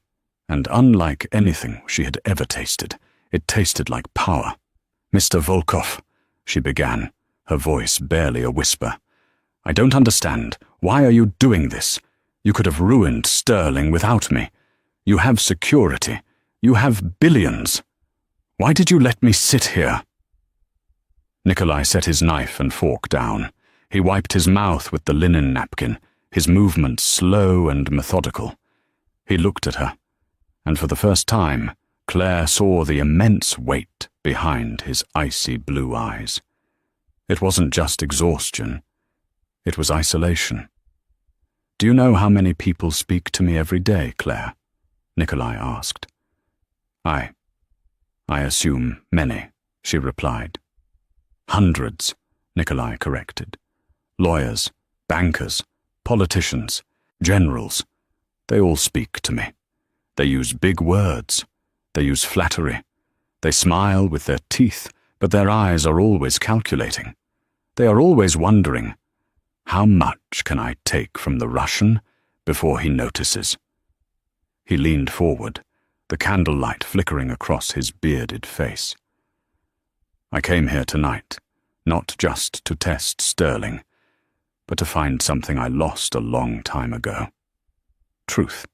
and unlike anything she had ever tasted. It tasted like power. "Mr. Volkov," she began, her voice barely a whisper. "I don't understand. Why are you doing this? You could have ruined Sterling without me. You have security. You have billions. Why did you let me sit here?" Nikolai set his knife and fork down. He wiped his mouth with the linen napkin, his movements slow and methodical. He looked at her, and for the first time, Claire saw the immense weight behind his icy blue eyes. It wasn't just exhaustion. It was isolation. "Do you know how many people speak to me every day, Claire?" Nikolai asked. I assume many," she replied. "Hundreds," Nikolai corrected. "Lawyers, bankers, politicians, generals. They all speak to me. They use big words. They use flattery. They smile with their teeth, but their eyes are always calculating. They are always wondering, how much can I take from the Russian before he notices?" He leaned forward, the candlelight flickering across his bearded face. "I came here tonight, not just to test Sterling, but to find something I lost a long time ago. Truth.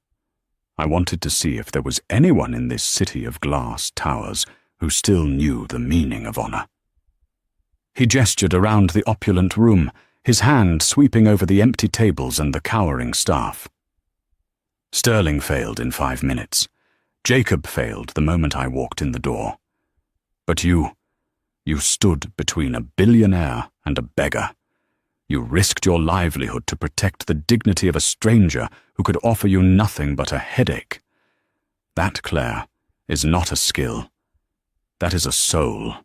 I wanted to see if there was anyone in this city of glass towers who still knew the meaning of honor." He gestured around the opulent room, his hand sweeping over the empty tables and the cowering staff. "Sterling failed in 5 minutes. Jacob failed the moment I walked in the door. But you stood between a billionaire and a beggar. You risked your livelihood to protect the dignity of a stranger who could offer you nothing but a headache. That, Claire, is not a skill. That is a soul.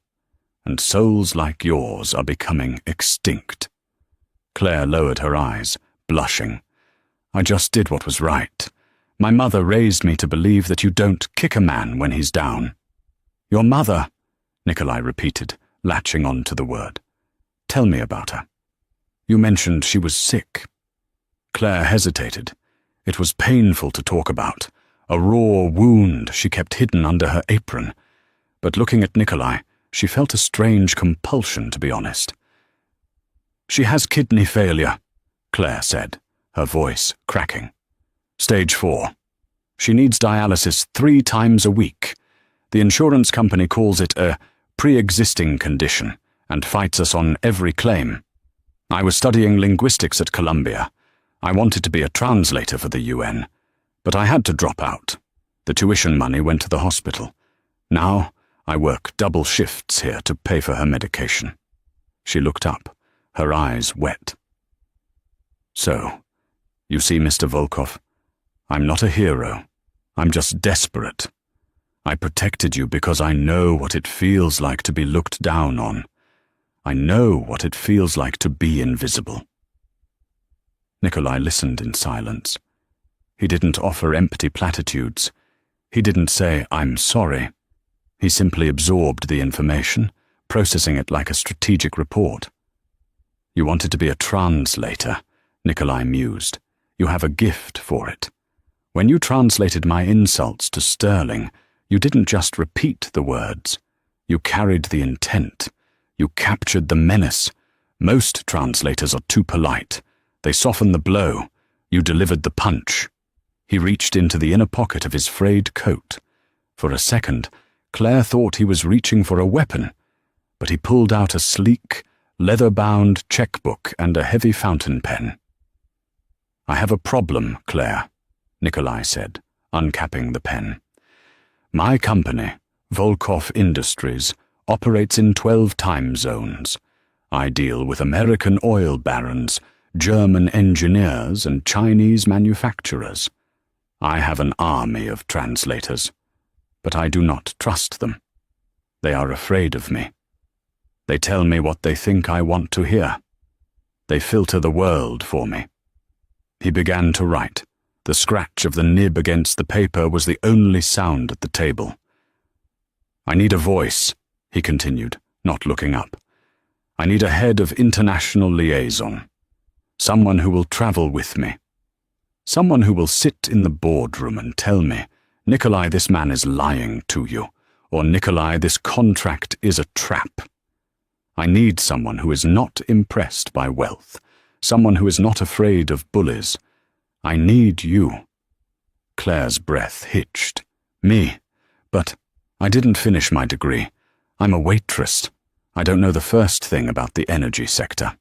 And souls like yours are becoming extinct." Claire lowered her eyes, blushing. "I just did what was right. My mother raised me to believe that you don't kick a man when he's down." "Your mother," Nikolai repeated, latching on to the word. "Tell me about her. You mentioned she was sick." Claire hesitated. It was painful to talk about, a raw wound she kept hidden under her apron. But looking at Nikolai, she felt a strange compulsion to be honest. "She has kidney failure," Claire said, her voice cracking. "Stage 4. She needs dialysis 3 times a week. The insurance company calls it a pre-existing condition and fights us on every claim. I was studying linguistics at Columbia. I wanted to be a translator for the UN, but I had to drop out. The tuition money went to the hospital. Now I work double shifts here to pay for her medication." She looked up, her eyes wet. "So, you see, Mr. Volkov, I'm not a hero. I'm just desperate. I protected you because I know what it feels like to be looked down on. I know what it feels like to be invisible." Nikolai listened in silence. He didn't offer empty platitudes. He didn't say, "I'm sorry." He simply absorbed the information, processing it like a strategic report. "You wanted to be a translator," Nikolai mused. "You have a gift for it. When you translated my insults to sterling, you didn't just repeat the words. You carried the intent. You captured the menace. Most translators are too polite. They soften the blow. You delivered the punch." He reached into the inner pocket of his frayed coat. For a second, Claire thought he was reaching for a weapon, but he pulled out a sleek, leather-bound checkbook and a heavy fountain pen. "I have a problem, Claire," Nikolai said, uncapping the pen. "My company, Volkov Industries, operates in 12 time zones. I deal with American oil barons, German engineers, and Chinese manufacturers. I have an army of translators, but I do not trust them. They are afraid of me. They tell me what they think I want to hear. They filter the world for me." He began to write. The scratch of the nib against the paper was the only sound at the table. "I need a voice," he continued, not looking up. "I need a head of international liaison. Someone who will travel with me. Someone who will sit in the boardroom and tell me, 'Nikolai, this man is lying to you,' or 'Nikolai, this contract is a trap.' I need someone who is not impressed by wealth, someone who is not afraid of bullies. I need you." Claire's breath hitched. "Me? But I didn't finish my degree. I'm a waitress. I don't know the first thing about the energy sector."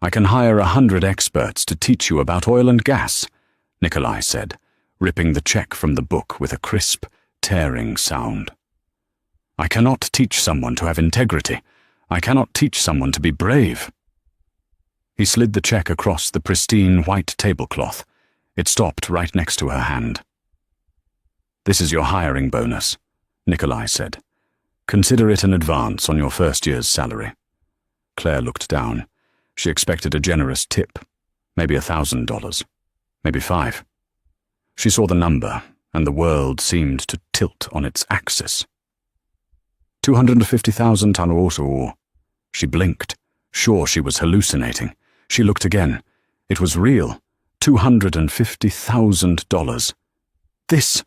"I can hire 100 experts to teach you about oil and gas," Nikolai said, ripping the check from the book with a crisp, tearing sound. "I cannot teach someone to have integrity. I cannot teach someone to be brave." He slid the check across the pristine white tablecloth. It stopped right next to her hand. "This is your hiring bonus," Nikolai said. "Consider it an advance on your first year's salary." Claire looked down. She expected a generous tip, maybe $1,000, maybe 5. She saw the number, and the world seemed to tilt on its axis. 250,000 tanuosu. She blinked, sure she was hallucinating. She looked again. It was real. $250,000. "This,"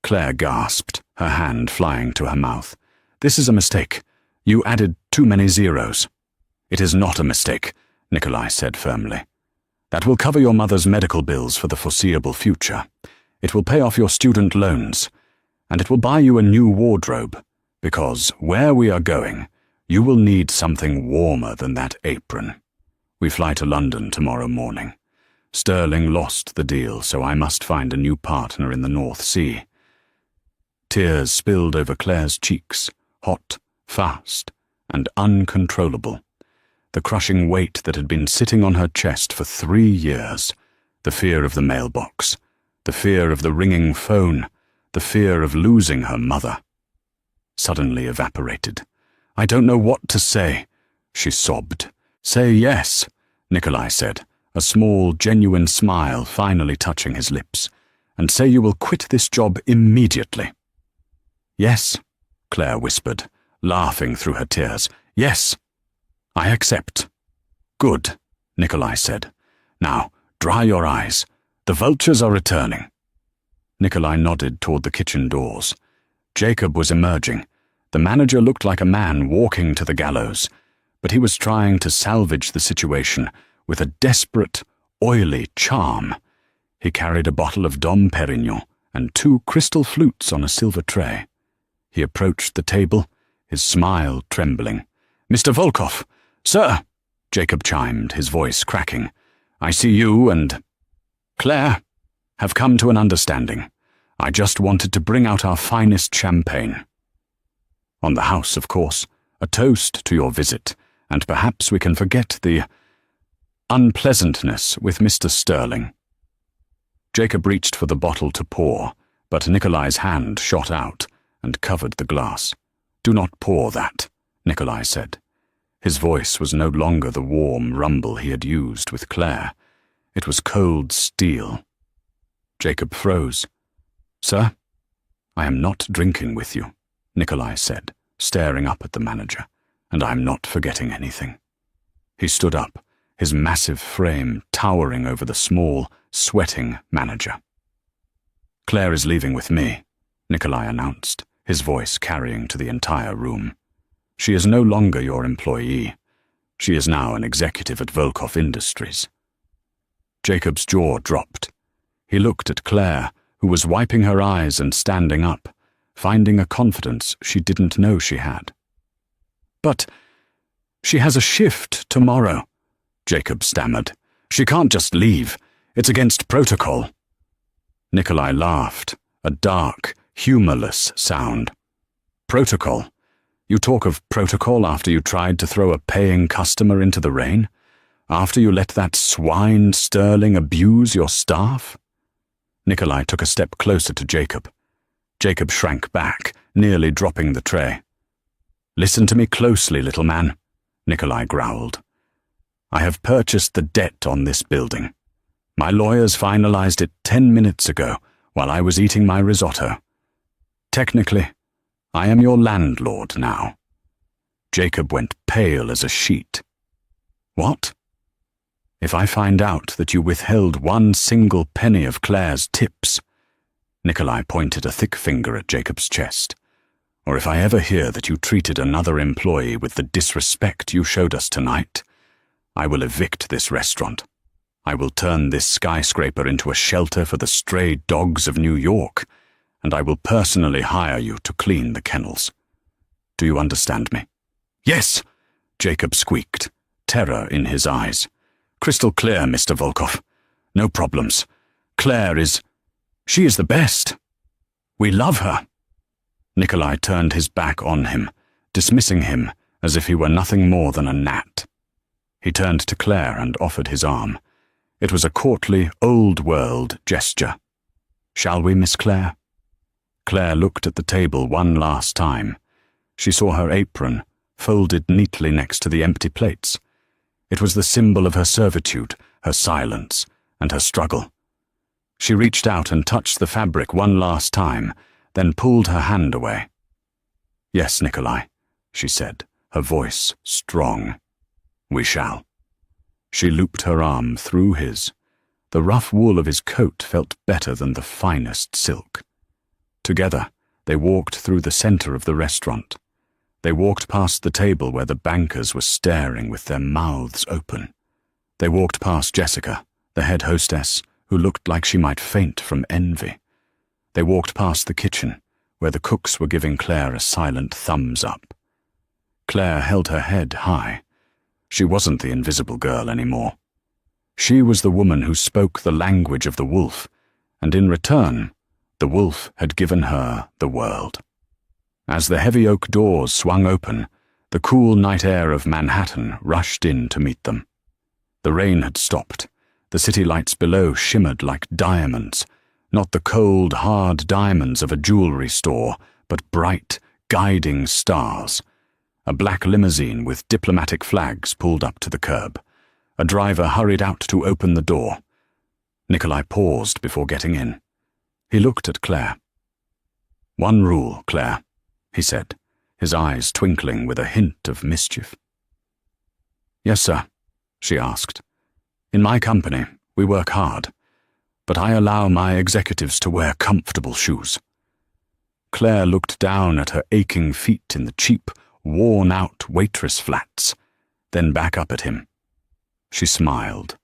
Claire gasped, her hand flying to her mouth. "This is a mistake. You added too many zeros." "It is not a mistake," Nikolai said firmly. "That will cover your mother's medical bills for the foreseeable future. It will pay off your student loans, and it will buy you a new wardrobe, because where we are going, you will need something warmer than that apron. We fly to London tomorrow morning. Sterling lost the deal, so I must find a new partner in the North Sea." Tears spilled over Claire's cheeks, hot, fast, and uncontrollable. The crushing weight that had been sitting on her chest for 3 years, the fear of the mailbox, the fear of the ringing phone, the fear of losing her mother, suddenly evaporated. "I don't know what to say," she sobbed. "Say yes," Nikolai said, a small, genuine smile finally touching his lips, "and say you will quit this job immediately." "Yes," Claire whispered, laughing through her tears. "Yes, I accept." "Good," Nikolai said. "Now, dry your eyes. The vultures are returning." Nikolai nodded toward the kitchen doors. Jacob was emerging. The manager looked like a man walking to the gallows, but he was trying to salvage the situation with a desperate, oily charm. He carried a bottle of Dom Perignon and 2 crystal flutes on a silver tray. He approached the table, his smile trembling. "Mr. Volkov!" "Sir!" Jacob chimed, his voice cracking. "I see you and Claire have come to an understanding. I just wanted to bring out our finest champagne. On the house, of course, a toast to your visit, and perhaps we can forget the unpleasantness with Mr. Sterling." Jacob reached for the bottle to pour, but Nikolai's hand shot out and covered the glass. "Do not pour that," Nikolai said. His voice was no longer the warm rumble he had used with Claire. It was cold steel. Jacob froze. "Sir, I am not drinking with you," Nikolai said, staring up at the manager, "and I am not forgetting anything." He stood up, his massive frame towering over the small, sweating manager. "Claire is leaving with me," Nikolai announced, his voice carrying to the entire room. "She is no longer your employee. She is now an executive at Volkov Industries." Jacob's jaw dropped. He looked at Claire, who was wiping her eyes and standing up, finding a confidence she didn't know she had. "But she has a shift tomorrow," Jacob stammered. "She can't just leave. It's against protocol." Nikolai laughed, a dark, humorless sound. "Protocol? You talk of protocol after you tried to throw a paying customer into the rain? After you let that swine Sterling abuse your staff?" Nikolai took a step closer to Jacob. Jacob shrank back, nearly dropping the tray. "Listen to me closely, little man," Nikolai growled. "I have purchased the debt on this building. My lawyers finalized it 10 minutes ago while I was eating my risotto. Technically, I am your landlord now." Jacob went pale as a sheet. "What? If I find out that you withheld 1 single penny of Claire's tips," Nikolai pointed a thick finger at Jacob's chest, "or if I ever hear that you treated another employee with the disrespect you showed us tonight, I will evict this restaurant. I will turn this skyscraper into a shelter for the stray dogs of New York, and I will personally hire you to clean the kennels. Do you understand me?" "Yes," Jacob squeaked, terror in his eyes. "Crystal clear, Mr. Volkov. No problems. She is the best. We love her." Nikolai turned his back on him, dismissing him as if he were nothing more than a gnat. He turned to Claire and offered his arm. It was a courtly, old-world gesture. "Shall we, Miss Claire?" Claire looked at the table one last time. She saw her apron, folded neatly next to the empty plates. It was the symbol of her servitude, her silence, and her struggle. She reached out and touched the fabric one last time, then pulled her hand away. "Yes, Nikolai," she said, her voice strong. "We shall." She looped her arm through his. The rough wool of his coat felt better than the finest silk. Together, they walked through the center of the restaurant. They walked past the table where the bankers were staring with their mouths open. They walked past Jessica, the head hostess, who looked like she might faint from envy. They walked past the kitchen, where the cooks were giving Claire a silent thumbs up. Claire held her head high. She wasn't the invisible girl anymore. She was the woman who spoke the language of the wolf, and in return, the wolf had given her the world. As the heavy oak doors swung open, the cool night air of Manhattan rushed in to meet them. The rain had stopped. The city lights below shimmered like diamonds, not the cold, hard diamonds of a jewelry store, but bright, guiding stars. A black limousine with diplomatic flags pulled up to the curb. A driver hurried out to open the door. Nikolai paused before getting in. He looked at Claire. "One rule, Claire," he said, his eyes twinkling with a hint of mischief. "Yes, sir," she asked. "In my company, we work hard, but I allow my executives to wear comfortable shoes." Claire looked down at her aching feet in the cheap, worn-out Waitress flats, then back up at him. She smiled,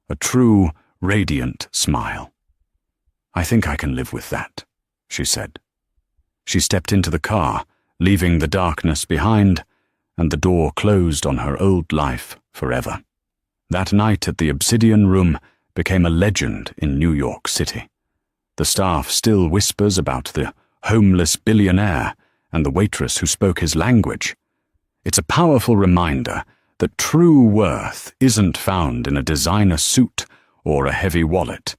a true, radiant smile. "I think I can live with that," she said. She stepped into the car, leaving the darkness behind, and the door closed on her old life forever. That night at the Obsidian Room became a legend in New York City. The staff still whispers about the homeless billionaire and the waitress who spoke his language. It's a powerful reminder that true worth isn't found in a designer suit or a heavy wallet.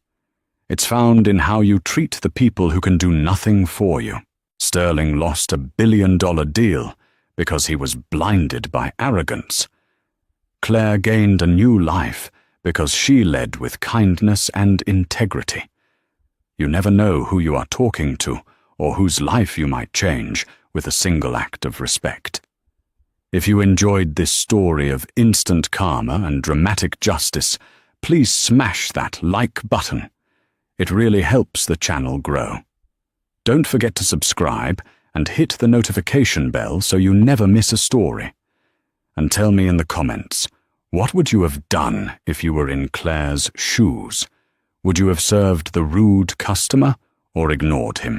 It's found in how you treat the people who can do nothing for you. Sterling lost $1 billion deal because he was blinded by arrogance. Claire gained a new life because she led with kindness and integrity. You never know who you are talking to or whose life you might change with a single act of respect. If you enjoyed this story of instant karma and dramatic justice, please smash that like button. It really helps the channel grow. Don't forget to subscribe and hit the notification bell so you never miss a story. And tell me in the comments, what would you have done if you were in Claire's shoes? Would you have served the rude customer or ignored him?